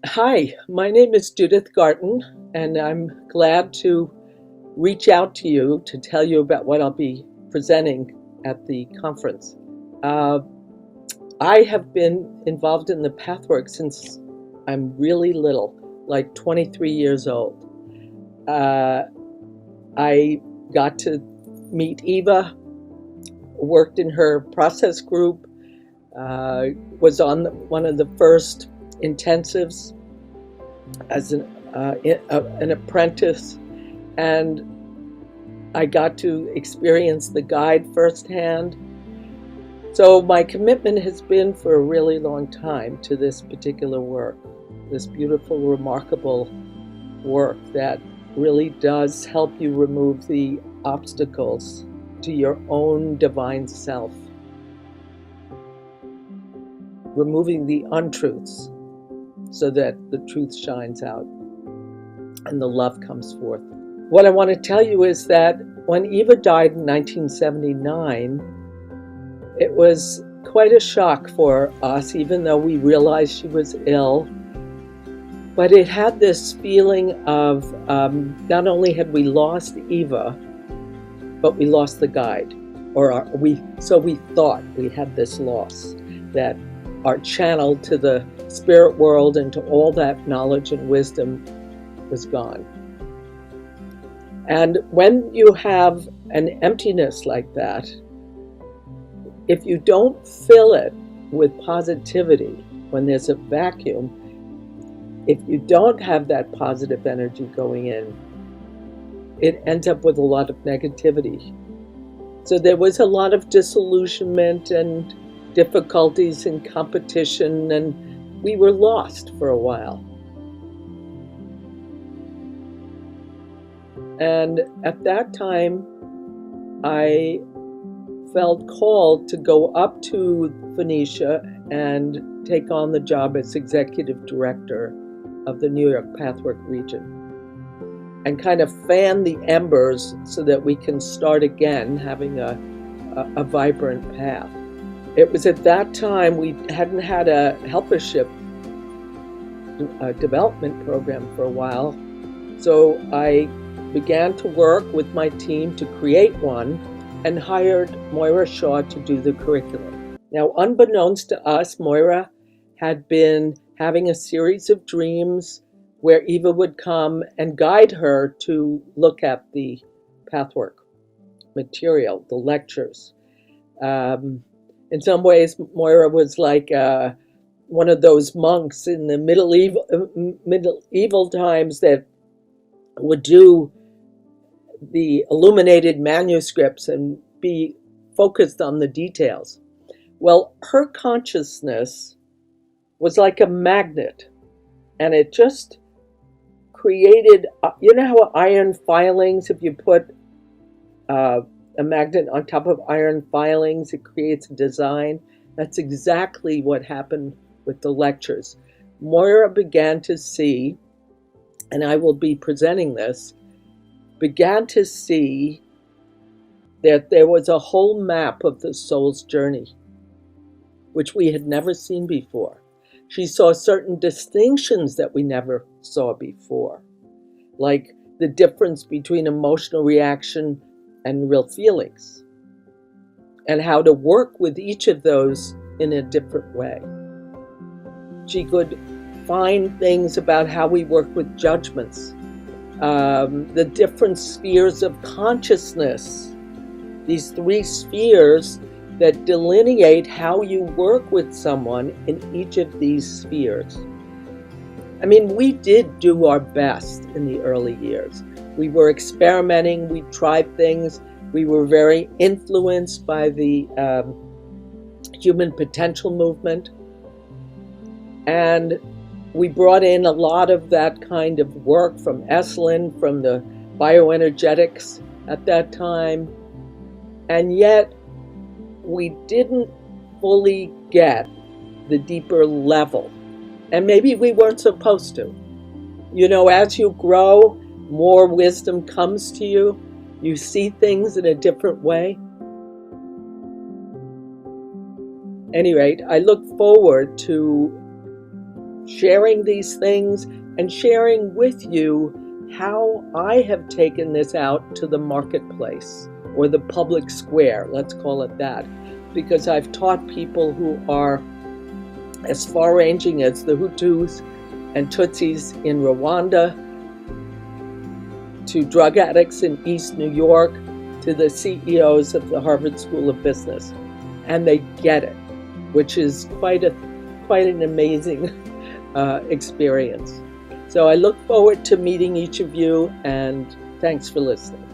Hi, my name is Judith Garten, and I'm glad to reach out to you to tell you about what I'll be presenting at the conference. Uh, I have been involved in the pathwork since I'm really little, like 23 years old. Uh, I got to meet Eva, worked in her process group, uh, was on one of the first intensives as an apprentice, and I got to experience the guide firsthand. So my commitment has been for a really long time to this particular work, this beautiful, remarkable work that really does help you remove the obstacles to your own divine self, removing the untruths so that the truth shines out and the love comes forth. What I want to tell you is that when Eva died in 1979, it was quite a shock for us, even though we realized she was ill. But it had this feeling of not only had we lost Eva, but we lost the guide. So we thought we had this loss, that our channel to the spirit world and to all that knowledge and wisdom was gone. And when you have an emptiness like that, if you don't fill it with positivity, when there's a vacuum, if you don't have that positive energy going in, it ends up with a lot of negativity. So there was a lot of disillusionment and difficulties in competition, and we were lost for a while. And at that time, I felt called to go up to Phoenicia and take on the job as executive director of the New York Pathwork region and kind of fan the embers so that we can start again having a vibrant path. It was at that time we hadn't had a helpership development program for a while, so I began to work with my team to create one and hired Moira Shaw to do the curriculum. Now, unbeknownst to us, Moira had been having a series of dreams where Eva would come and guide her to look at the pathwork material, the lectures. In some ways, Moira was like one of those monks in the medieval times that would do the illuminated manuscripts and be focused on the details. Well, her consciousness was like a magnet, and it just created, you know how iron filings, if you put a magnet on top of iron filings, it creates a design. That's exactly what happened with the lectures. Moira began to see, and I will be presenting this, began to see that there was a whole map of the soul's journey, which we had never seen before. She saw certain distinctions that we never saw before, like the difference between emotional reaction and real feelings, and how to work with each of those in a different way. She could find things about how we work with judgments, the different spheres of consciousness, these three spheres that delineate how you work with someone in each of these spheres. I mean, we did do our best in the early years. We were experimenting, we tried things, we were very influenced by the human potential movement, and we brought in a lot of that kind of work from Esalen, from the bioenergetics at that time, and yet we didn't fully get the deeper level. And maybe we weren't supposed to. You know, as you grow, more wisdom comes to you. You see things in a different way. At any rate, I look forward to sharing these things and sharing with you how I have taken this out to the marketplace or the public square, let's call it that, because I've taught people who are as far-ranging as the Hutus and Tutsis in Rwanda, to drug addicts in East New York, to the CEOs of the Harvard School of Business. And they get it, which is quite an amazing experience. So I look forward to meeting each of you, and thanks for listening.